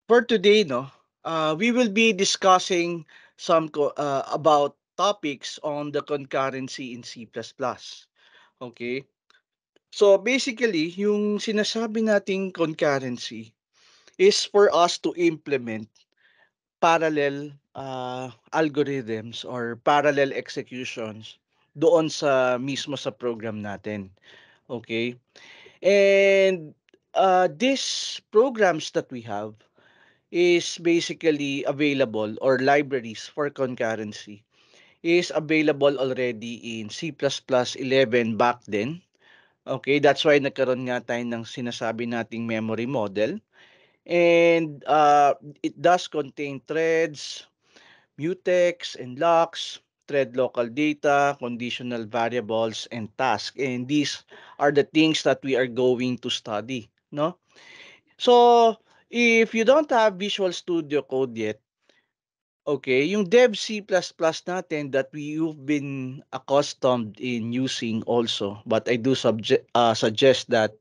For today, no, we will be discussing about topics on the concurrency in C++. Okay? So basically, yung sinasabi nating concurrency is for us to implement parallel algorithms or parallel executions doon sa mismo sa program natin. Okay? And these programs that we have is basically available, or libraries for concurrency is available already in C++11 back then. Okay, that's why nagkaroon nga tayo ng sinasabi nating memory model. And it does contain threads, mutex, and locks, thread local data, conditional variables, and tasks. And these are the things that we are going to study, no? So, if you don't have Visual Studio Code yet, okay, yung Dev C++ natin that you've been accustomed in using also, but I do suggest that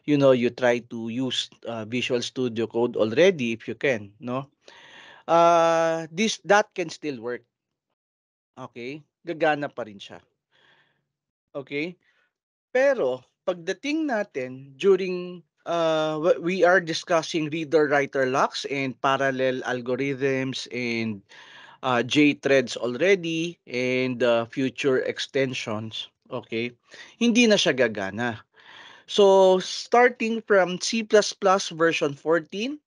you try to use Visual Studio Code already if you can, no? This that can still work, okay? Gagana pa rin siya. Okay? Pero pagdating natin during we are discussing reader-writer locks and parallel algorithms and JThreads already and future extensions, okay, hindi na siya gagana. So, starting from C++ version 14,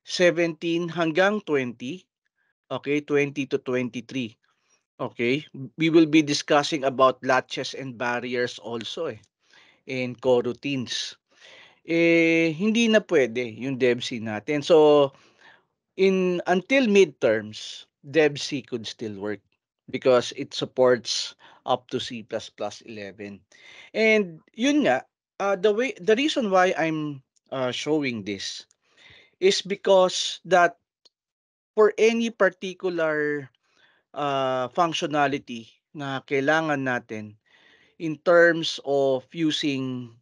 17 hanggang 20, okay, 20 to 23, okay, we will be discussing about latches and barriers also and coroutines. Hindi na pwede yung DevC natin. So, until midterms, DevC could still work because it supports up to C++11. And yun nga, the reason why I'm showing this is because that for any particular functionality na kailangan natin in terms of using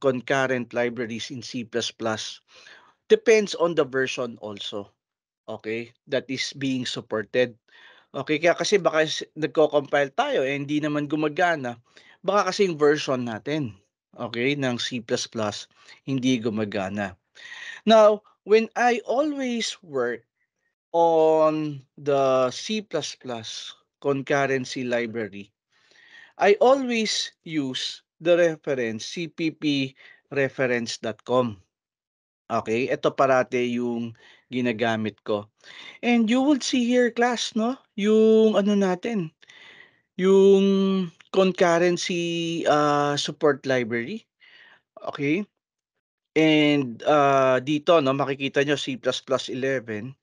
concurrent libraries in C++, depends on the version also, okay, that is being supported. Okay, kaya kasi baka nagko-compile tayo hindi naman gumagana, baka kasi yung version natin, okay, ng C++ hindi gumagana. Now, when I always work on the C++ concurrency library, I always use the reference cppreference.com. Okay, ito parate yung ginagamit ko. And you would see here class, no? Yung ano natin, yung concurrency support library. Okay? And dito no makikita nyo C++11,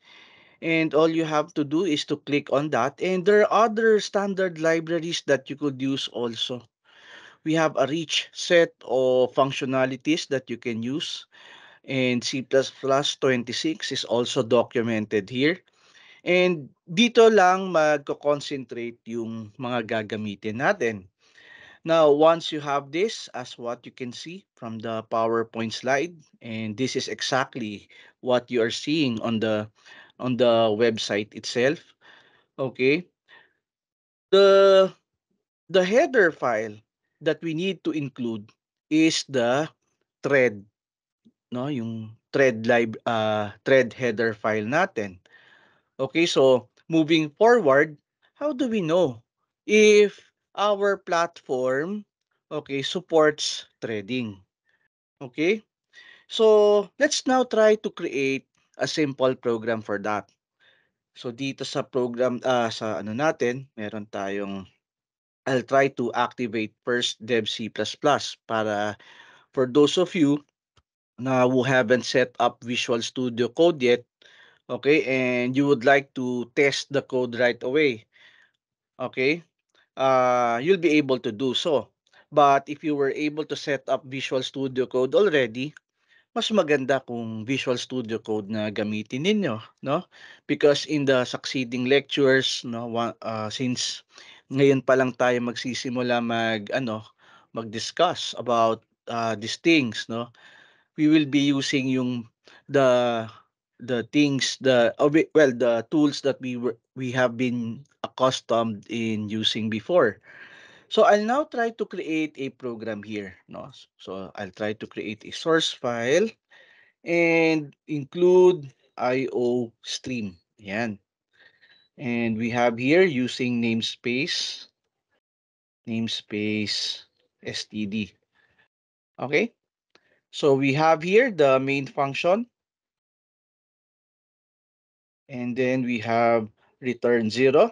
and all you have to do is to click on that, and there are other standard libraries that you could use also. We have a rich set of functionalities that you can use, and C++26 is also documented here. And dito lang magko-concentrate yung mga gagamitin natin. Now, once you have this, as what you can see from the PowerPoint slide, and this is exactly what you are seeing on the website itself. Okay, the the header file that we need to include is the thread, no, yung thread header file natin. Okay, so moving forward, how do we know if our platform, okay, supports threading? Okay, so let's now try to create a simple program for that. So dito sa program, sa ano natin, meron tayong, I'll try to activate first dev C++ para for those of you na who haven't set up Visual Studio Code yet, okay, and you would like to test the code right away, okay, you'll be able to do so. But if you were able to set up Visual Studio Code already, mas maganda kung Visual Studio Code na gamitin ninyo, no? Because in the succeeding lectures, no, since ngayon pa lang tayo magsisimula mag-discuss about these things, no? We will be using yung the the things the tools that we have been accustomed in using before. So I'll now try to create a program here, no? So I'll try to create a source file and include IO stream. Yan. And we have here using namespace std. Okay? So we have here the main function, and then we have return 0.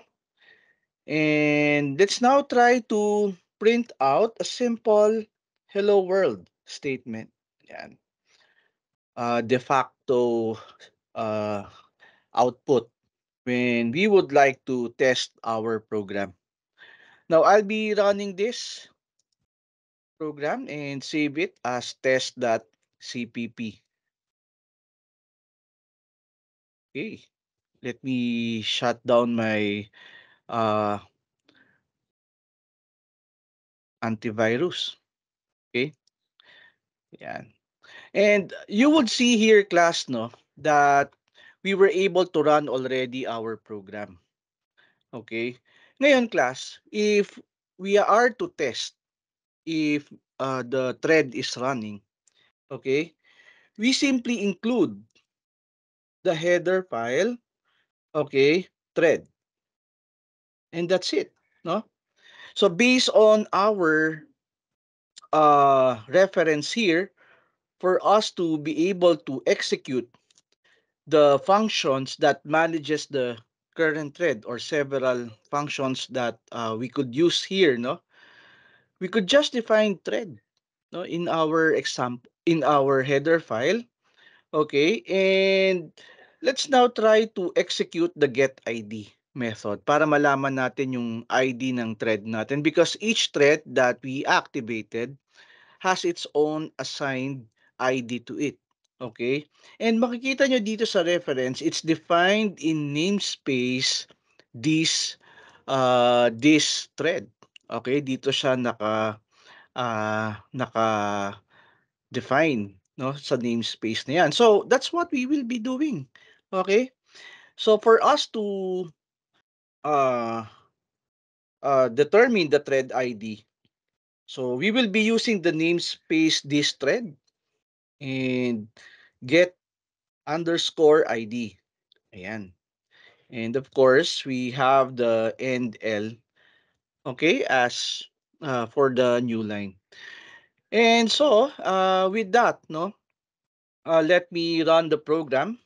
And let's now try to print out a simple hello world statement. Yan. De facto uh, output when we would like to test our program. Now I'll be running this program and save it as test.cpp. Okay, let me shut down my uh, antivirus. Okay, yan. And you would see here, class, no, that we were able to run already our program. Okay. Ngayon, class, if we are to test if the thread is running, okay, we simply include the header file, okay, thread, and that's it, no? So based on our reference here, for us to be able to execute the functions that manages the current thread or several functions that we could use here, no? We could just define thread, no, in our example, in our header file. Okay, and let's now try to execute the get ID method para malaman natin yung ID ng thread natin, because each thread that we activated has its own assigned ID to it. Okay? And makikita nyo dito sa reference, it's defined in namespace this thread. Okay? Dito siya naka define, no, sa namespace na yan. So that's what we will be doing. Okay? So for us to uh, determine the thread ID, so we will be using the namespace this thread and get underscore ID. Ayan. And of course, we have the end L, okay, as for the new line. And so, with that, no, let me run the program.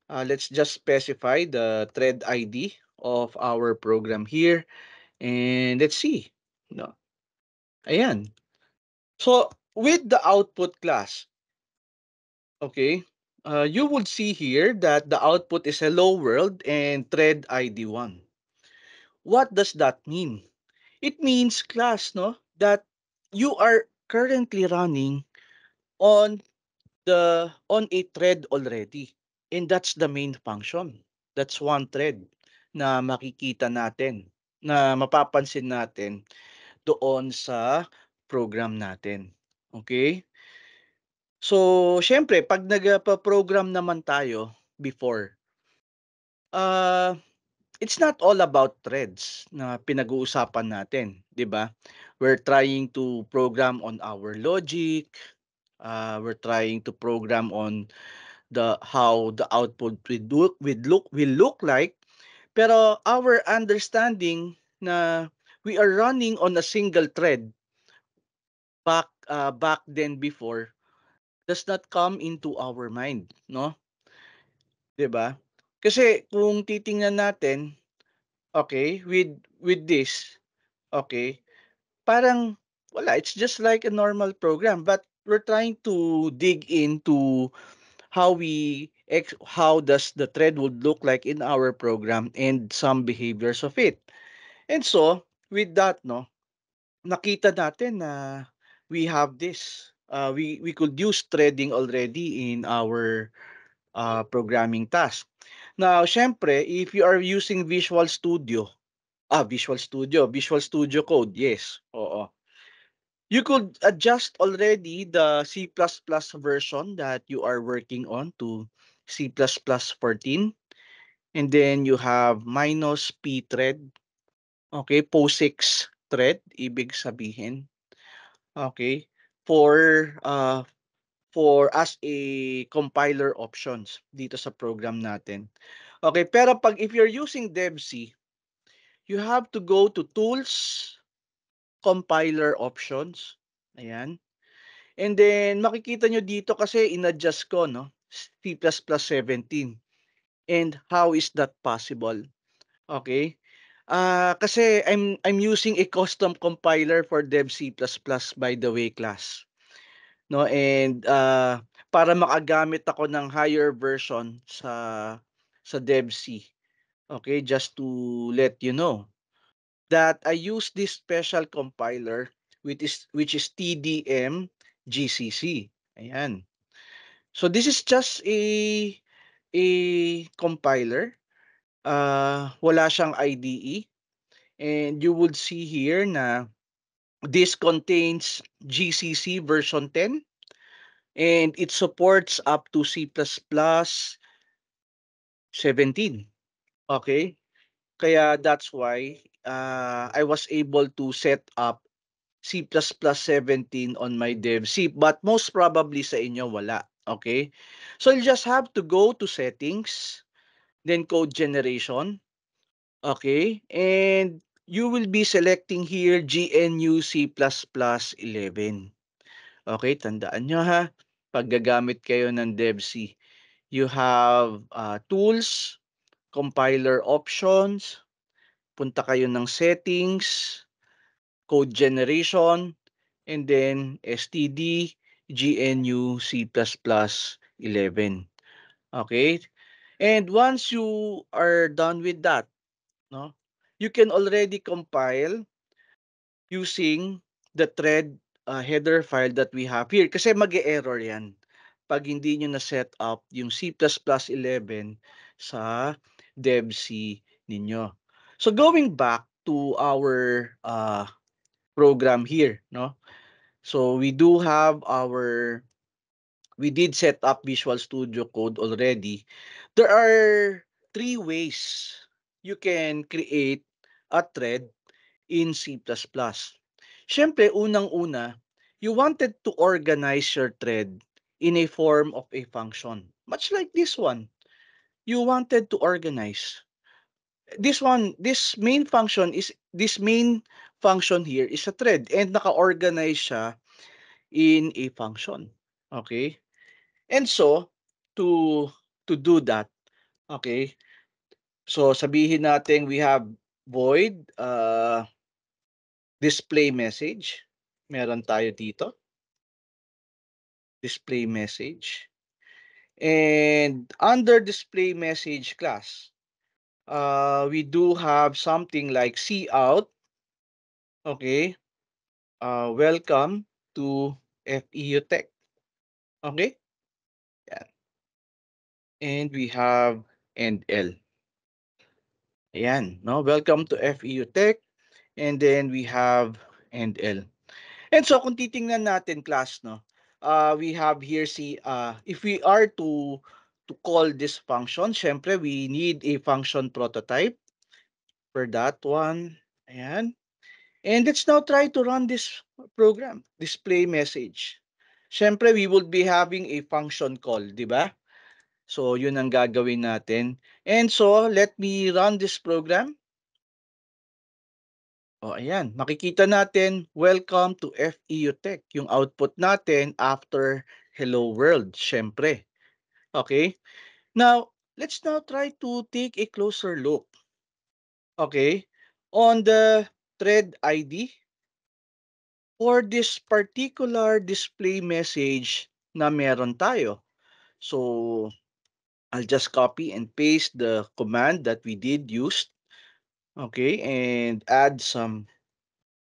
Let's just specify the thread ID of our program here. And let's see. No. Ayan. So, with the output class, okay, you would see here that the output is hello world and thread ID 1. What does that mean? It means, class, no, that you are currently running on on a thread already. And that's the main function. That's one thread na makikita natin, na mapapansin natin doon sa program natin. Okay? So, syempre, pag nagpa-program naman tayo before, uh, it's not all about threads na pinag-uusapan natin, 'di ba? We're trying to program on our logic, we're trying to program on the how the output will look like, pero our understanding na we are running on a single thread back then before does not come into our mind, no? 'Di ba? Kasi kung titingnan natin, okay, with this, okay, parang wala, it's just like a normal program, but we're trying to dig into how does the thread would look like in our program and some behaviors of it. And so, with that, no, nakita natin na we have this. We could use threading already in our programming task. Now, syempre, if you are using Visual Studio Code, yes, oo. You could adjust already the C++ version that you are working on to C++ 14. And then you have minus P thread. Okay, POSIX thread, ibig sabihin. Okay, for as a compiler options dito sa program natin. Okay, pero pag if you're using DevC, you have to go to Tools, Compiler Options. Ayan. And then makikita nyo dito kasi in-adjust ko, no? C++17. And how is that possible? Okay? Kasi I'm using a custom compiler for Dev C++, by the way, class. No, and para makagamit ako ng higher version sa Dev C. Okay, just to let you know that I use this special compiler which is TDM GCC. Ayan. So this is just a compiler. Wala siyang IDE, and you would see here na this contains GCC version 10, and it supports up to C++17. Okay? Kaya that's why I was able to set up C++17 on my dev C, but most probably sa inyo wala. Okay? So you just have to go to settings, then code generation. Okay? And you will be selecting here GNU C++11. Okay? Tandaan nyo ha. Pag gagamit kayo ng DevC, you have tools, compiler options, punta kayo ng settings, code generation, and then std GNU C++11. Okay? And once you are done with that, no, you can already compile using the thread header file that we have here. Kasi mag-e-error yan pag hindi nyo na-set up yung C++11 sa DevC ninyo. So going back to our program here, no? So we did set up Visual Studio Code already. There are three ways you can create a thread in C++. Siyempre, unang-una, you wanted to organize your thread in a form of a function. Much like this one. You wanted to organize. This main function here is a thread, and naka-organize siya in a function. Okay? And so, to do that, okay, so sabihin natin we have void display message. Meron tayo dito, display message. And under display message class, we do have something like cout, okay, welcome to FEU Tech. Okay? Yan. And we have L. Ayan, no? Welcome to FEU Tech. And then we have L. And so kung titingnan natin class, no, we have here if we are to call this function, syempre we need a function prototype for that one. Ayan. And let's now try to run this program, display message. Syempre we will be having a function call, di ba? So yun ang gagawin natin. And so let me run this program. O ayan, makikita natin, welcome to FEU Tech, yung output natin after hello world, syempre. Okay? Now, let's now try to take a closer look. Okay? On the thread ID for this particular display message na meron tayo. So, I'll just copy and paste the command that we did use. Okay? And add some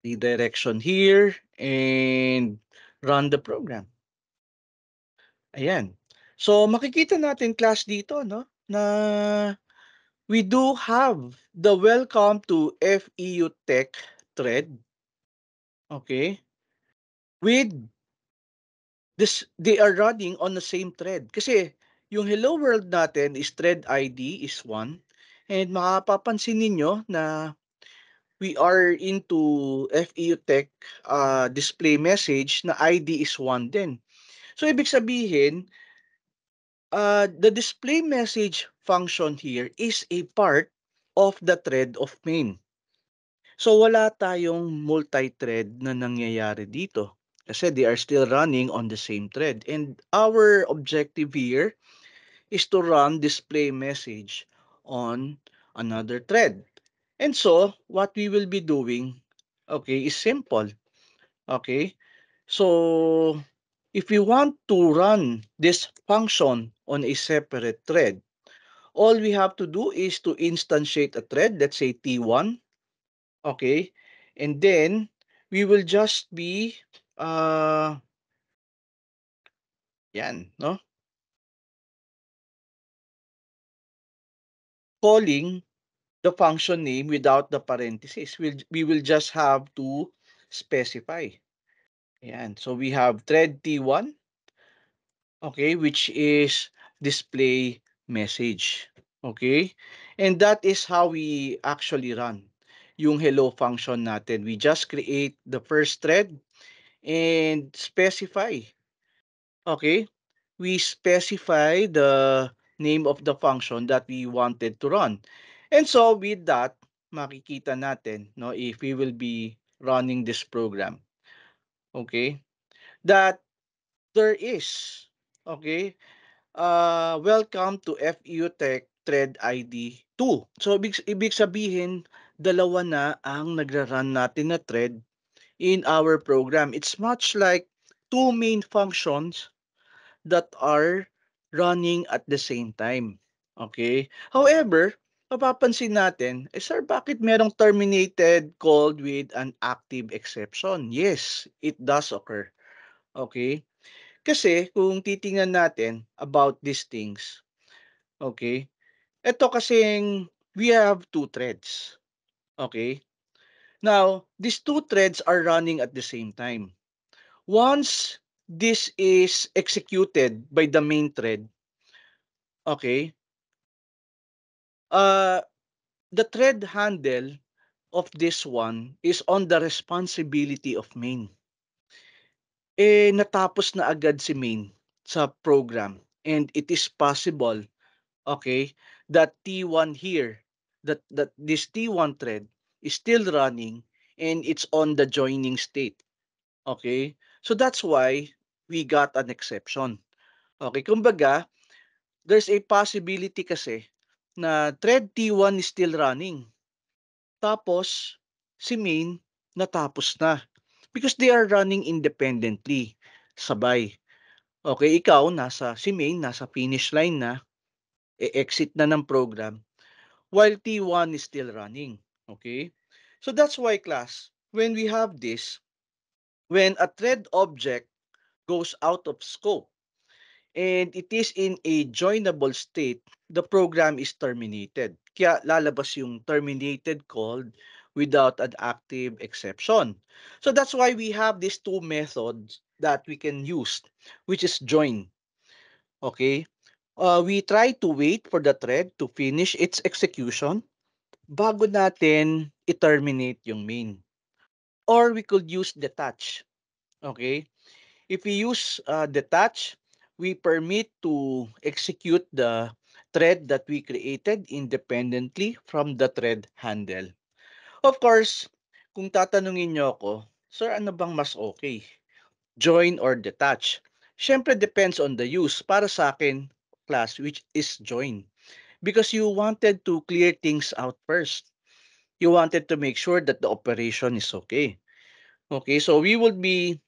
redirection here and run the program. Ayan. So makikita natin class dito, no, na we do have the welcome to FEU Tech thread. Okay? with this, they are running on the same thread. Kasi yung hello world natin is thread ID is 1, and makapapansin ninyo na we are into FEU Tech display message na ID is 1 din. So ibig sabihin, the display message function here is a part of the thread of main. So wala tayong multi-thread na nangyayari dito kasi they are still running on the same thread. And our objective here is to run display message on another thread. And so what we will be doing, okay, is simple. Okay? So if we want to run this function on a separate thread, all we have to do is to instantiate a thread, let's say T1, okay? And then we will just be yan, no? Calling the function name without the parentheses. We will just have to specify. Yan. So we have thread T1, okay, which is display message. Okay? And that is how we actually run yung hello function natin. We just create the first thread and specify. Okay? We specify the name of the function that we wanted to run. And so with that, makikita natin, no, if we will be running this program. Okay? That there is, okay, welcome to FEU Tech Thread ID 2. So, ibig sabihin, dalawa na ang nagra-run natin na thread in our program. It's much like two main functions that are running at the same time. Okay? However, mapapansin natin, sir, bakit merong terminated called with an active exception? Yes, it does occur. Okay? Kasi kung titingnan natin about these things, okay, ito kasing we have two threads. Okay? Now, these two threads are running at the same time. Once this is executed by the main thread, okay, uh, the thread handle of this one is on the responsibility of main. Natapos na agad si main sa program, and it is possible, okay, that T1 here, that this T1 thread is still running and it's on the joining state. Okay? So that's why we got an exception. Okay, kumbaga, there's a possibility kasi na thread T1 is still running. Tapos si main natapos na because they are running independently, sabay. Okay, ikaw nasa si main nasa finish line na, e-exit na ng program while T1 is still running. Okay? So that's why, class, when we have this, when a thread object goes out of scope and it is in a joinable state, the program is terminated. Kaya lalabas yung terminated called without an active exception. So that's why we have these two methods that we can use, which is join. Okay? We try to wait for the thread to finish its execution bago natin i-terminate yung main. Or we could use detach. Okay? If we use detach, we permit to execute the thread that we created independently from the thread handle. Of course, kung tatanungin nyo ako, sir, ano bang mas okay? Join or detach? Siyempre, depends on the use. Para sa akin, class, which is join. Because you wanted to clear things out first. You wanted to make sure that the operation is okay. Okay, so we will be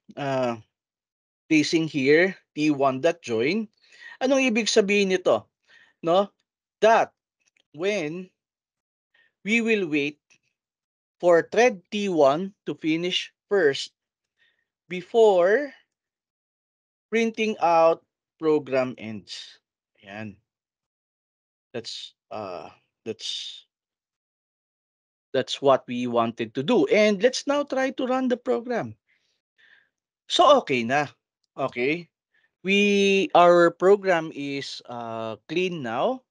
placing here T1.join. Anong ibig sabihin nito? No? That when we will wait for thread T1 to finish first before printing out program ends. Ayan. That's that's that's what we wanted to do. And let's now try to run the program. So, okay na. Okay? Our program is clean now,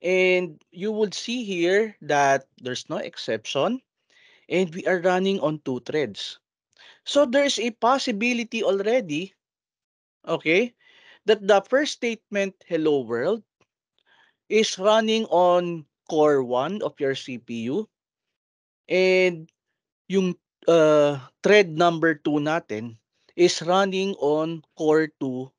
and you would see here that there's no exception, and we are running on two threads. So there's a possibility already, okay, that the first statement, hello world, is running on core 1 of your CPU, and yung thread number 2 natin is running on core 2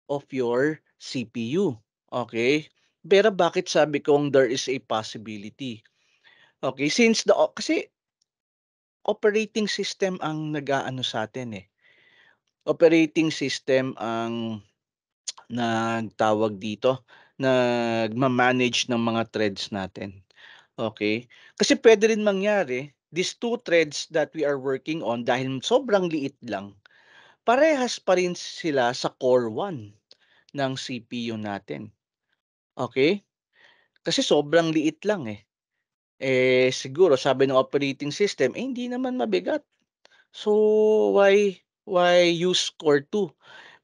of your CPU. Okay? Pero bakit sabi kong there is a possibility? Okay, since kasi operating system ang nag-aano sa atin eh. Operating system ang nagtawag dito, nagma-manage ng mga threads natin. Okay? Kasi pwede rin mangyari, these two threads that we are working on dahil sobrang liit lang, parehas pa rin sila sa core 1 ng CPU natin. Okay? Kasi sobrang liit lang eh. Siguro sabi ng operating system, hindi naman mabigat. So why use core 2?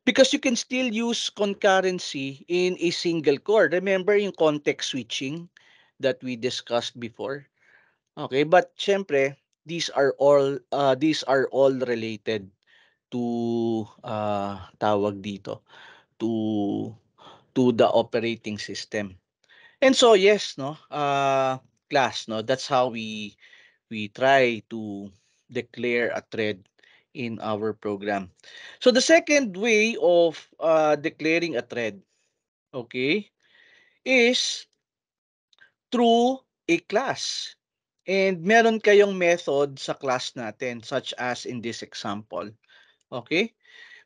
Because you can still use concurrency in a single core. Remember yung context switching that we discussed before? Okay, but syempre, these are all related to tawag dito, to the operating system. And so yes, no, class, no, that's how we try to declare a thread in our program. So the second way of declaring a thread, okay, is through a class. And meron kayong method sa class natin, such as in this example. Okay?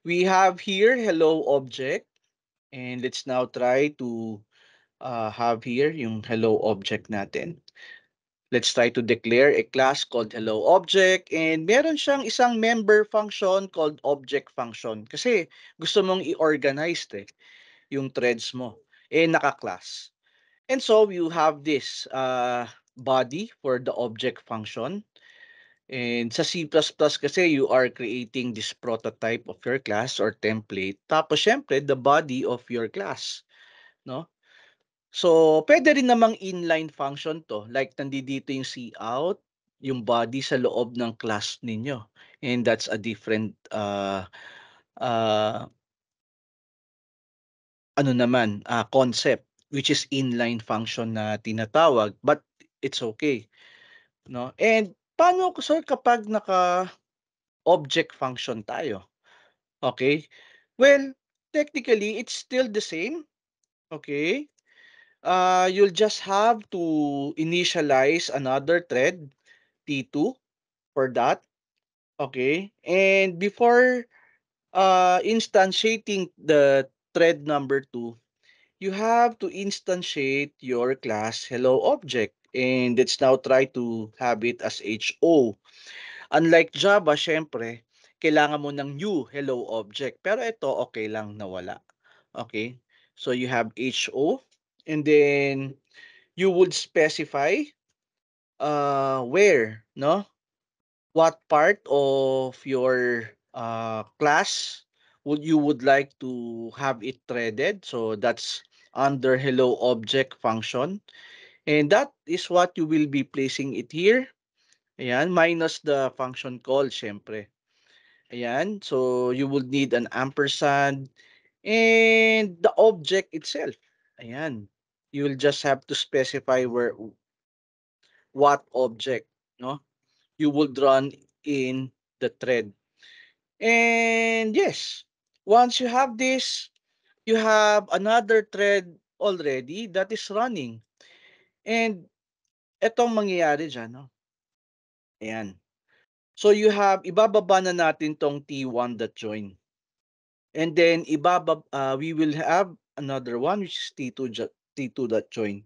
We have here hello object, and let's now try to have here yung hello object natin. Let's try to declare a class called hello object, and meron siyang isang member function called object function kasi gusto mong i-organize yung threads mo. Naka-class. And so you have this body for the object function. And sa C++ kasi you are creating this prototype of your class or template. Tapos syempre the body of your class, no? So pwede rin namang inline function 'to. Like nandito yung cout, yung body sa loob ng class ninyo. And that's a different uh, ano naman, concept, which is inline function na tinatawag, but it's okay, no? And paano sir kapag naka-object function tayo? Okay? Well, technically it's still the same, okay? You'll just have to initialize another thread, T2, for that, okay? And before instantiating the thread number 2, you have to instantiate your class hello object, and let's now try to have it as HO. Unlike Java, syempre, kailangan mo ng new hello object. Pero ito, okay lang na wala. Okay? So you have HO, and then you would specify where, no? What part of your class would like to have it threaded. So that's under hello object function. And that is what you will be placing it here. Ayan, minus the function call, syempre. Ayan, so you would need an ampersand and the object itself. Ayan, you will just have to specify what object, no, you would run in the thread. And yes, once you have this, you have another thread already that is running. And etong mangyayari dyan, no? Ayan. So you have, ibababa na natin tong T1.join. And then we will have another one which is T2.join.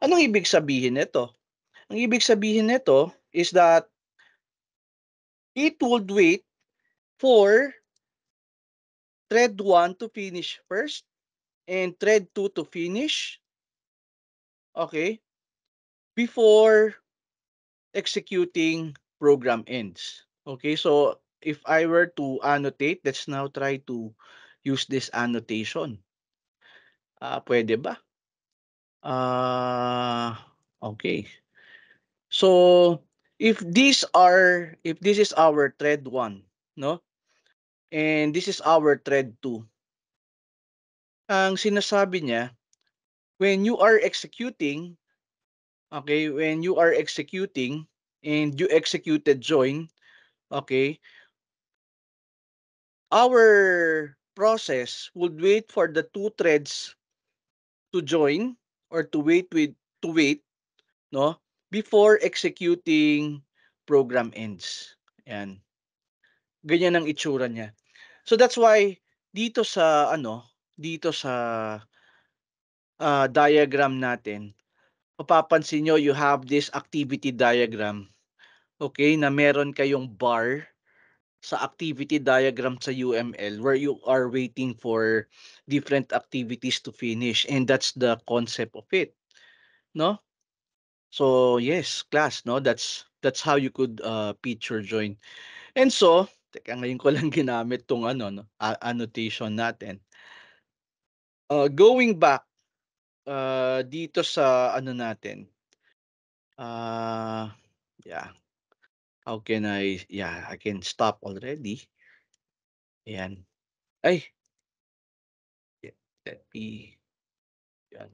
Anong ibig sabihin nito? Ang ibig sabihin nito is that it would wait for thread 1 to finish first and thread 2 to finish, okay, before executing program ends. Okay, so if I were to annotate, let's now try to use this annotation. Pwede ba? Okay. So if this is our thread 1, no? And this is our thread 2. Ang sinasabi niya, when you are executing, okay, when you are executing and you executed join, okay, our process would wait for the two threads to join or to wait, no, before executing program ends. Yan. Ganyan ang itsura niya. So that's why dito sa dito sa diagram natin, mapapansin nyo you have this activity diagram, okay, na meron kayong bar sa activity diagram sa UML where you are waiting for different activities to finish, and that's the concept of it, no? So yes, class, no, that's how you could picture join. And so teka, ngayon ko lang ginamit tong no, annotation natin. Going back dito sa ano natin, uh, yeah, how can I can stop already. Ayan. Ay, let me, yan.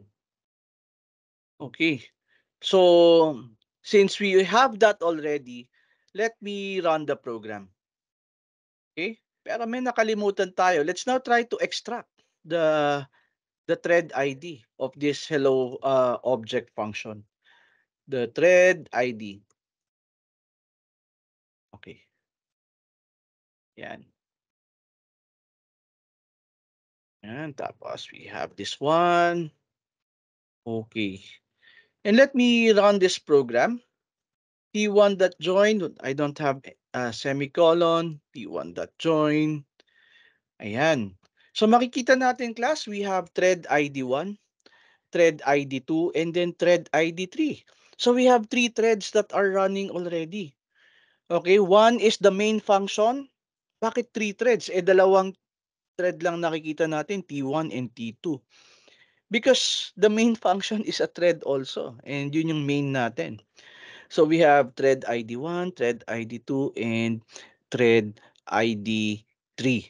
Okay. So, since we have that already, let me run the program. Okay? Pero may nakalimutan tayo. Let's now try to extract the thread ID of this hello object function. The thread ID. Okay. Yan. Yan. Tapos we have this one. Okay. And let me run this program. P1.join. I don't have a semicolon. P1.join. Ayan. So makikita natin, class, we have thread ID 1, thread ID 2, and then thread ID 3. So we have 3 threads that are running already. Okay, one is the main function. Bakit 3 threads? Dalawang thread lang nakikita natin, T1 and T2. Because the main function is a thread also, and yun yung main natin. So we have thread ID 1, thread ID 2, and thread ID 3.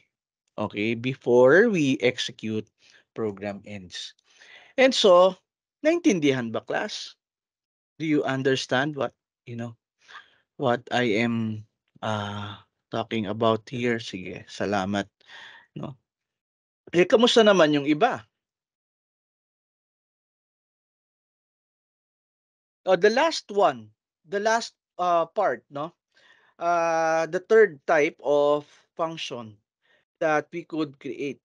Okay, before we execute program ends. And so, naintindihan ba, class? Do you understand what I am talking about here? Sige, salamat, no? Kamusta naman yung iba? The last one, the last part, no? The third type of function that we could create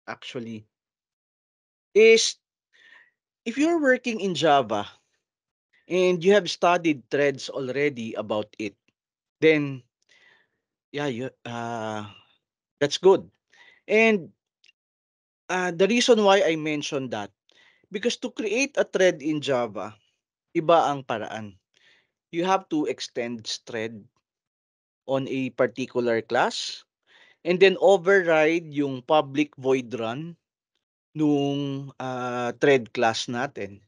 actually is if you're working in Java and you have studied threads already about it, then yeah, that's good. And the reason why I mentioned that, because to create a thread in Java, iba ang paraan. You have to extend thread on a particular class and then override yung public void run nung thread class natin.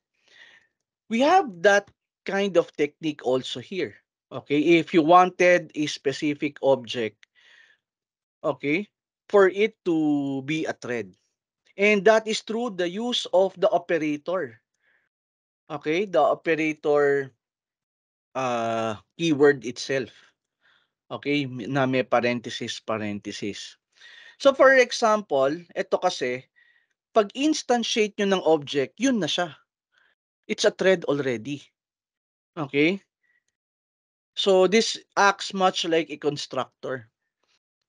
We have that kind of technique also here. Okay, if you wanted a specific object, okay, for it to be a thread. And that is through the use of the operator. Okay, the operator keyword itself. Okay, na may parenthesis, parenthesis. So for example, ito kasi, pag instantiate nyo ng object, yun na siya. It's a thread already. Okay? So this acts much like a constructor.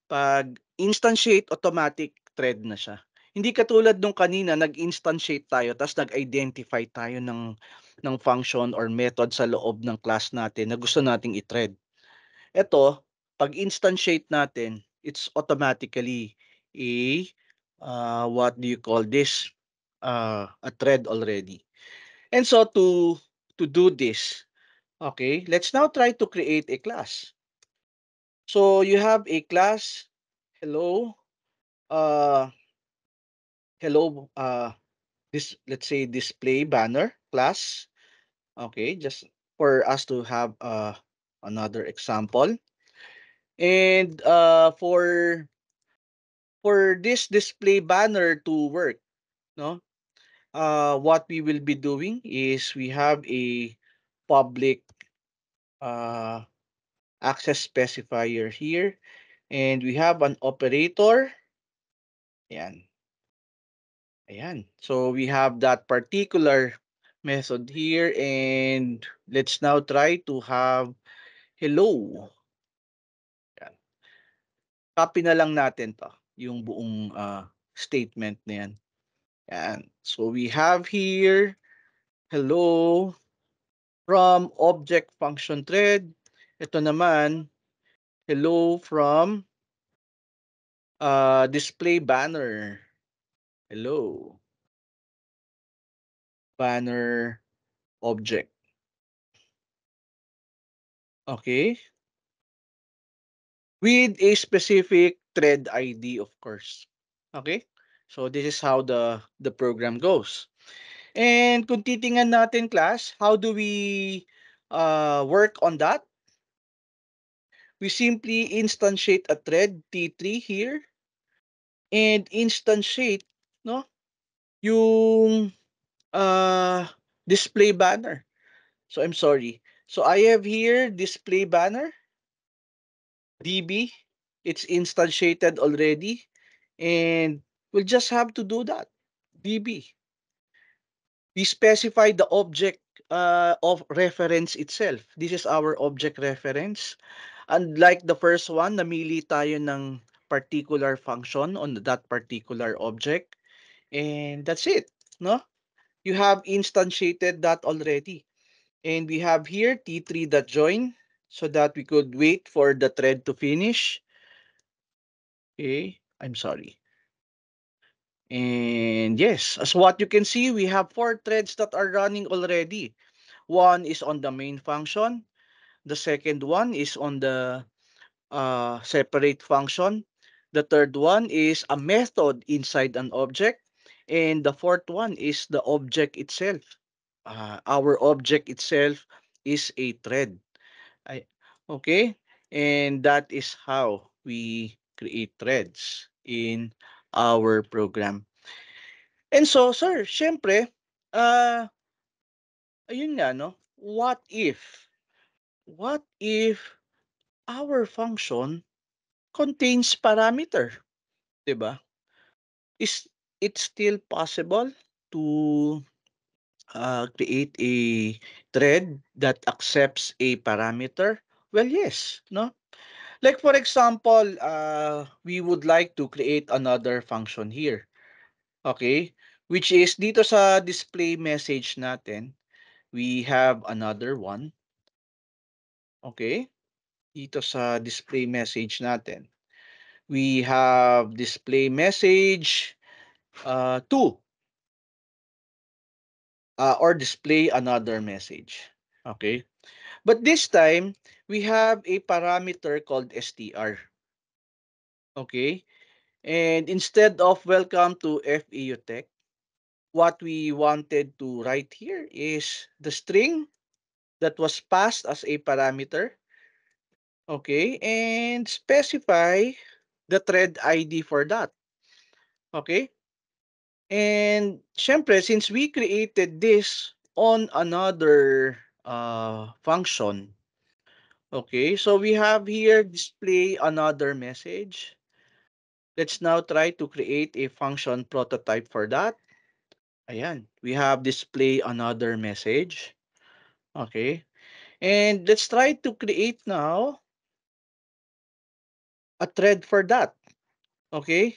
Pag instantiate, automatic thread na siya. Hindi katulad nung kanina, nag-instantiate tayo, tapos nag-identify tayo ng function or method sa loob ng class natin na gusto nating i-thread. Ito, pag instantiate natin, it's automatically a, what do you call this? A thread already. And so to do this, okay, let's now try to create a class. So you have a class, hello, uh, hello, this, let's say, display banner class. Okay, just for us to have another example. And for this display banner to work, no, what we will be doing is we have a public uh, access specifier here, and we have an operator. Ayan. Ayan. So we have that particular method here, and let's now try to have hello. Ayan. Copy na lang natin to, yung buong statement na yan. Ayan. So we have here hello from object function thread. Ito naman, hello from display banner. Hello, banner object. Okay? With a specific thread ID, of course. Okay? So this is how the program goes. And kung titingnan natin, class, how do we work on that? We simply instantiate a thread T3 here and instantiate, no, yung display banner. So I'm sorry. So I have here display banner DB. It's instantiated already, and we'll just have to do that. DB. We specify the object of reference itself. This is our object reference. Unlike the first one, namili tayo ng particular function on that particular object. And that's it. No? You have instantiated that already. And we have here T3.join so that we could wait for the thread to finish. Okay, I'm sorry. And yes, as what you can see, we have 4 threads that are running already. One is on the main function. The second one is on the separate function. The third one is a method inside an object. And the fourth one is the object itself. Our object itself is a thread. I, okay? And that is how we create threads in our program. And so, sir, syempre, uh, ayun nga, no? What if our function contains parameter, 'di ba? Is it still possible to create a thread that accepts a parameter? Well, yes, no? Like for example, we would like to create another function here. Okay? Which is dito sa display message natin, we have another one. Okay? Dito sa display message natin, we have display message 2 or display another message. Okay? But this time, we have a parameter called str. Okay? And instead of welcome to FEU Tech, what we wanted to write here is the string that was passed as a parameter. Okay? And specify the thread ID for that. Okay? And syempre, since we created this on another function, okay, so we have here display another message. Let's now try to create a function prototype for that. Ayan, we have display another message. Okay, and let's try to create now a thread for that. Okay,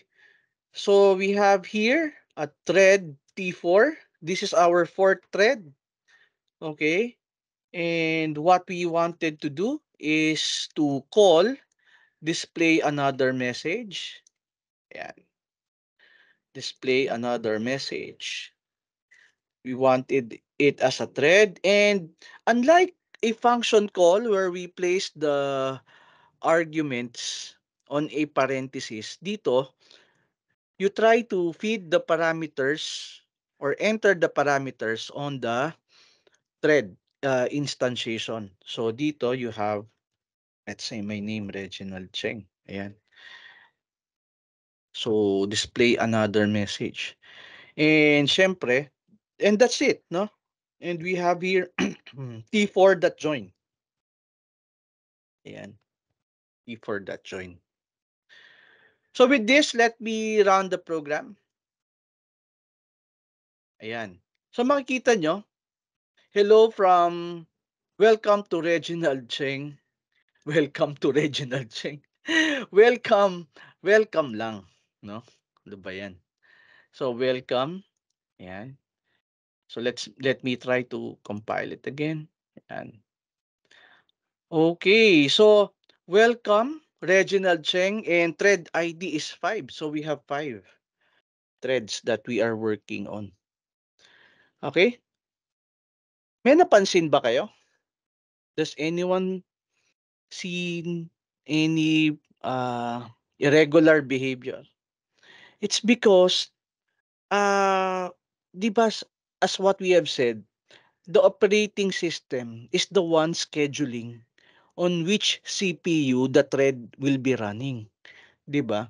so we have here a thread T4. This is our fourth thread. Okay, and what we wanted to do is to call display another message. Ayan. Display another message. We wanted it as a thread. And unlike a function call where we place the arguments on a parenthesis, dito, you try to feed the parameters or enter the parameters on the thread instantiation. So dito you have, let's say my name Reginald Cheng. Ayan. So display another message. And syempre, and that's it, no? And we have here t4.join. Ayan, t4.join. So with this, let me run the program. Ayan. So makikita nyo, hello from, welcome to Reginald Cheng. Welcome to Reginald Cheng. Welcome, welcome lang, no? Ano ba yan? So welcome. Ayan. So let me try to compile it again. Ayan. Okay, so welcome Reginald Cheng, and thread ID is 5. So we have 5 threads that we are working on. Okay? May napansin ba kayo? Does anyone see any irregular behavior? It's because, uh, di ba, as what we have said, the operating system is the one scheduling on which CPU the thread will be running. Di ba?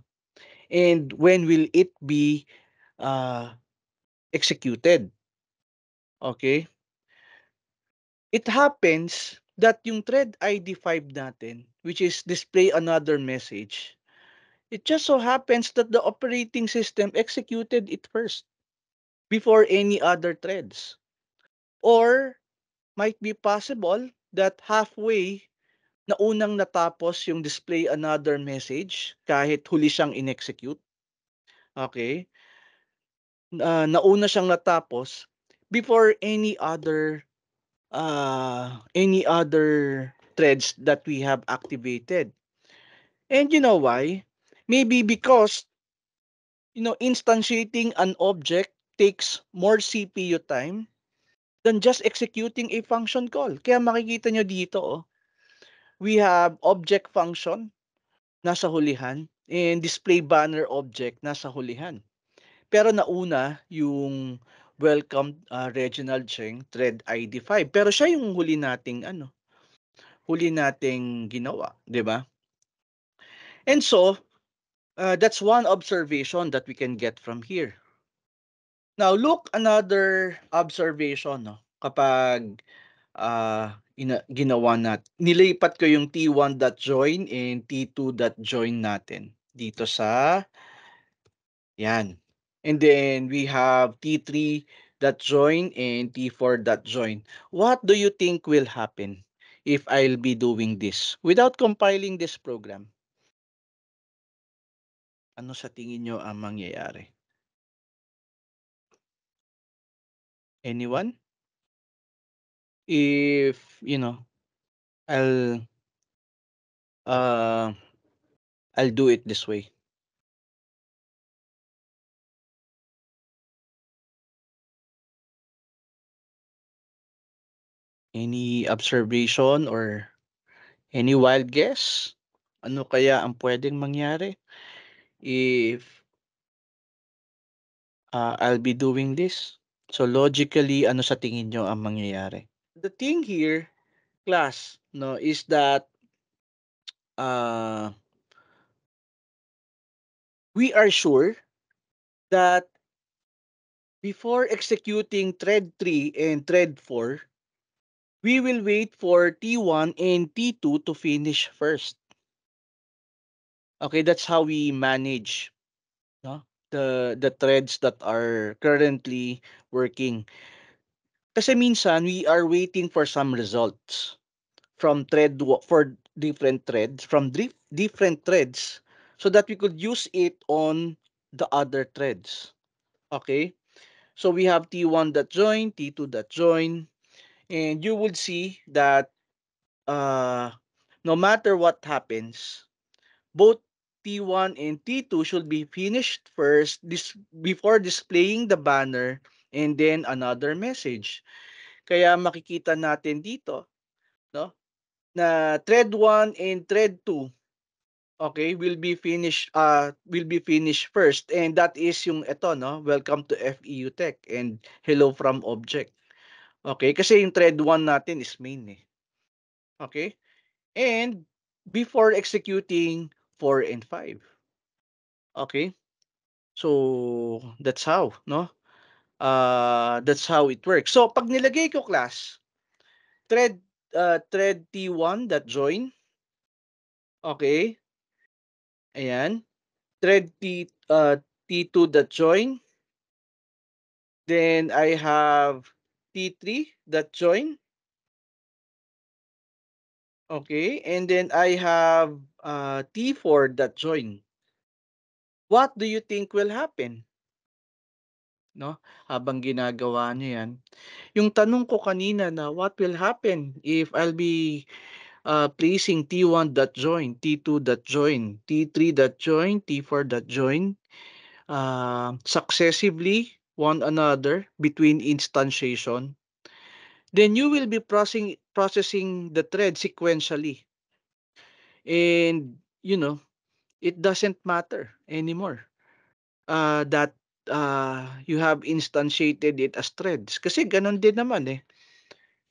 And when will it be uh, executed? Okay? It happens that yung thread ID 5 natin, which is display another message, it just so happens that the operating system executed it first before any other threads. Or might be possible that halfway na unang natapos yung display another message kahit huli siyang in-execute. Okay? Nauna siyang natapos before any other threads that we have activated. And you know why? Maybe because, instantiating an object takes more CPU time than just executing a function call. Kaya makikita nyo dito, we have object function nasa hulihan and display banner object nasa hulihan. Pero nauna yung welcome Reginald Cheng thread ID 5. Pero siya yung huli nating ginawa, 'di ba? And so, that's one observation that we can get from here. Now, look another observation, no? Kapag ginawa nilipat ko yung t1.join and t2.join natin dito sa yan. And then we have t3.join and t4.join. What do you think will happen if I'll be doing this without compiling this program? Ano sa tingin nyo ang mangyayari? Anyone? If, I'll uh I'll do it this way. Any observation or any wild guess? Ano kaya ang pwedeng mangyari if I'll be doing this? So logically, ano sa tingin nyo ang mangyayari? The thing here, class, no, is that uh, we are sure that before executing thread 3 and thread 4, we will wait for T1 and T2 to finish first. Okay, that's how we manage, no, the threads that are currently working. Kasi minsan we are waiting for some results from for different threads, from different threads, so that we could use it on the other threads. Okay? So we have T1.join, T2.join, and you would see that no matter what happens, both T1 and T2 should be finished first before displaying the banner and then another message. Kaya makikita natin dito, no, na thread 1 and thread 2 okay, will be finished first, and that is yung eto 'no, welcome to FEU Tech and hello from object. Okay, kasi yung thread 1 natin is main, eh, okay? And before executing 4 and 5, okay? So, that's how it works. So, 'pag nilagay ko class, thread, thread T1 dot join, okay, ayan. Thread T2 dot join, then I have T3 dot join, okay, and then I have, T4 dot join. What do you think will happen, 'no, habang ginagawa niyo 'yan? Yung tanong ko kanina na what will happen if I'll be, placing T1 dot join, T2 dot join, T3 dot join, T4 dot join, successively one another between instantiation, then you will be processing the thread sequentially. And, it doesn't matter anymore, that, you have instantiated it as threads. Kasi gano'n din naman, eh.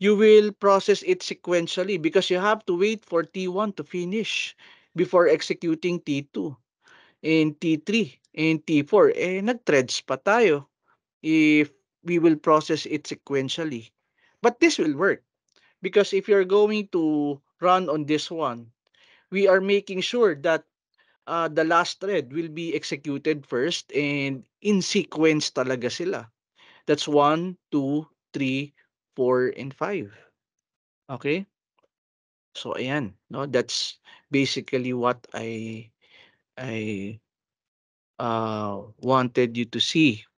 You will process it sequentially because you have to wait for T1 to finish before executing T2 and T3 and T4. Eh, nag-threads pa tayo if we will process it sequentially. But this will work because if you're going to run on this one, we are making sure that, the last thread will be executed first and in sequence talaga sila. That's 1, 2, 3, 4, and 5. Okay? So ayan, no, that's basically what I wanted you to see.